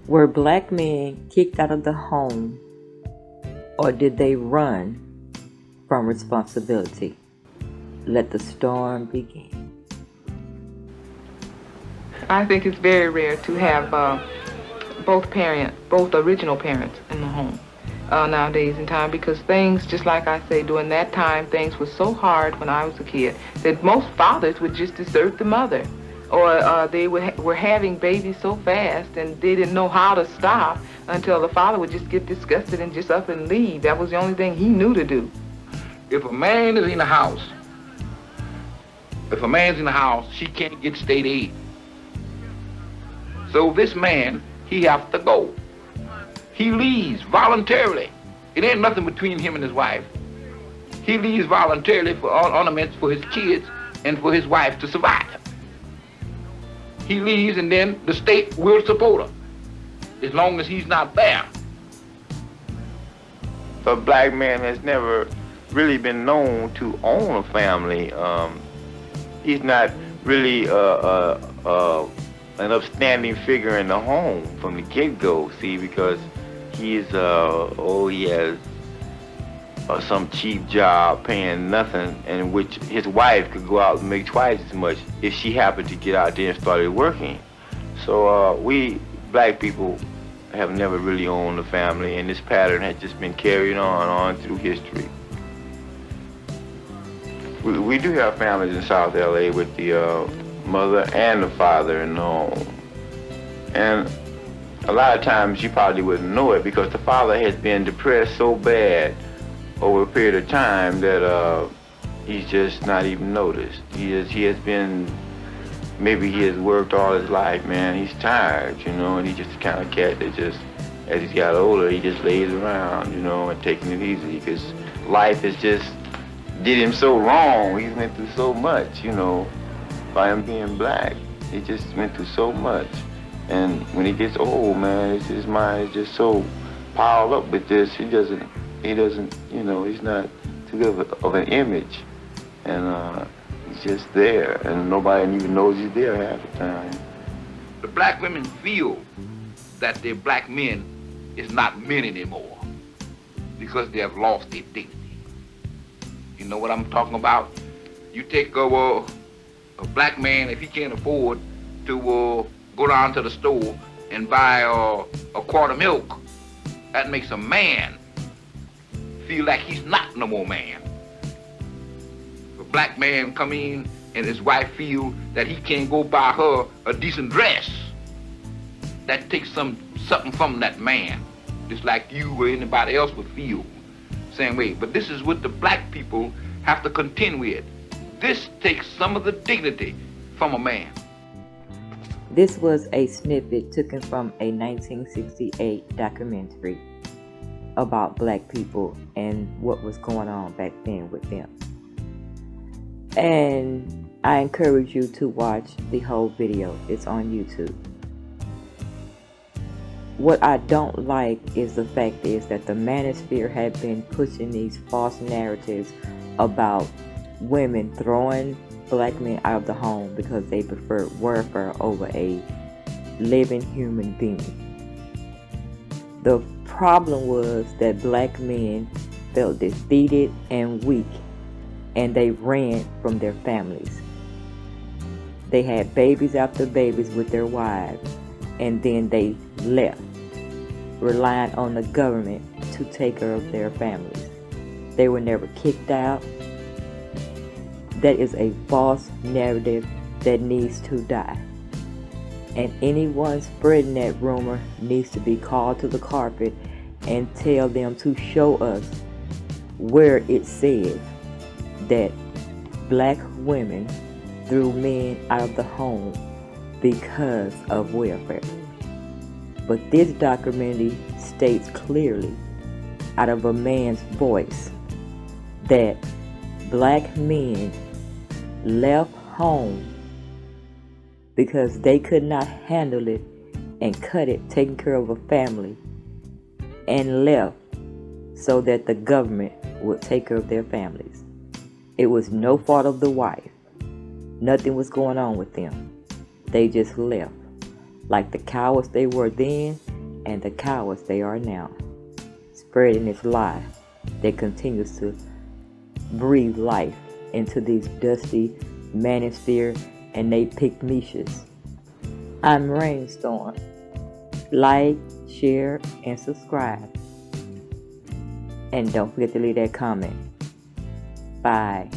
Were black men kicked out of the home, or did they run from responsibility? Let the storm begin. I think it's very rare to have both original parents in the home nowadays in time, because things, just like I say, during that time, things were so hard when I was a kid that most fathers would just desert the mother, or they were having babies so fast and they didn't know how to stop until the father would just get disgusted and just up and leave. That was the only thing he knew to do. If a man is in the house, she can't get state aid. So this man, he has to go. He leaves voluntarily. It ain't nothing between him and his wife. He leaves voluntarily for ornaments for his kids and for his wife to survive. He leaves, and then the state will support her as long as he's not there. A black man has never really been known to own a family. He's not really an upstanding figure in the home from the get-go, see, because he has some cheap job paying nothing, in which his wife could go out and make twice as much if she happened to get out there and started working. So we black people have never really owned a family, and this pattern has just been carried on through history. We do have families in South LA with the mother and the father in the home. And a lot of times you probably wouldn't know it because the father has been depressed so bad over a period of time that he's just not even noticed. He has been, maybe he has worked all his life, man. He's tired, and he's just the kind of cat that just, as he's got older, he just lays around, and taking it easy because life has just did him so wrong. He's went through so much, by him being black. He just went through so much. And when he gets old, man, his mind is just so piled up with this. He doesn't, he's not too good of an image. And he's just there, and nobody even knows he's there half the time. The black women feel that their black men is not men anymore because they have lost their dignity. You know what I'm talking about? You take a black man, if he can't afford to go down to the store and buy a quart of milk, that makes a man feel like he's not no more man. If a black man come in and his wife feel that he can't go buy her a decent dress, that takes something from that man, just like you or anybody else would feel. Same way. But this is what the black people have to contend with. This takes some of the dignity from a man. This was a snippet taken from a 1968 documentary about black people and what was going on back then with them. And I encourage you to watch the whole video. It's on YouTube. What I don't like is the fact is that the Manosphere had been pushing these false narratives about women throwing black men out of the home because they prefer warfare over a living human being. The problem was that black men felt defeated and weak, and they ran from their families. They had babies after babies with their wives, and then they left, relying on the government to take care of their families. They were never kicked out. That is a false narrative that needs to die. And anyone spreading that rumor needs to be called to the carpet and tell them to show us where it says that black women threw men out of the home because of welfare. But this documentary states clearly, out of a man's voice, that black men left home because they could not handle it and cut it, taking care of a family, and left so that the government would take care of their families. It was no fault of the wife. Nothing was going on with them. They just left. Like the cowards they were then, and the cowards they are now, spreading this lie that continues to breathe life into these dusty manosphere and they pick niches. I'm Rainstorm. Like, share, and subscribe. And don't forget to leave that comment. Bye.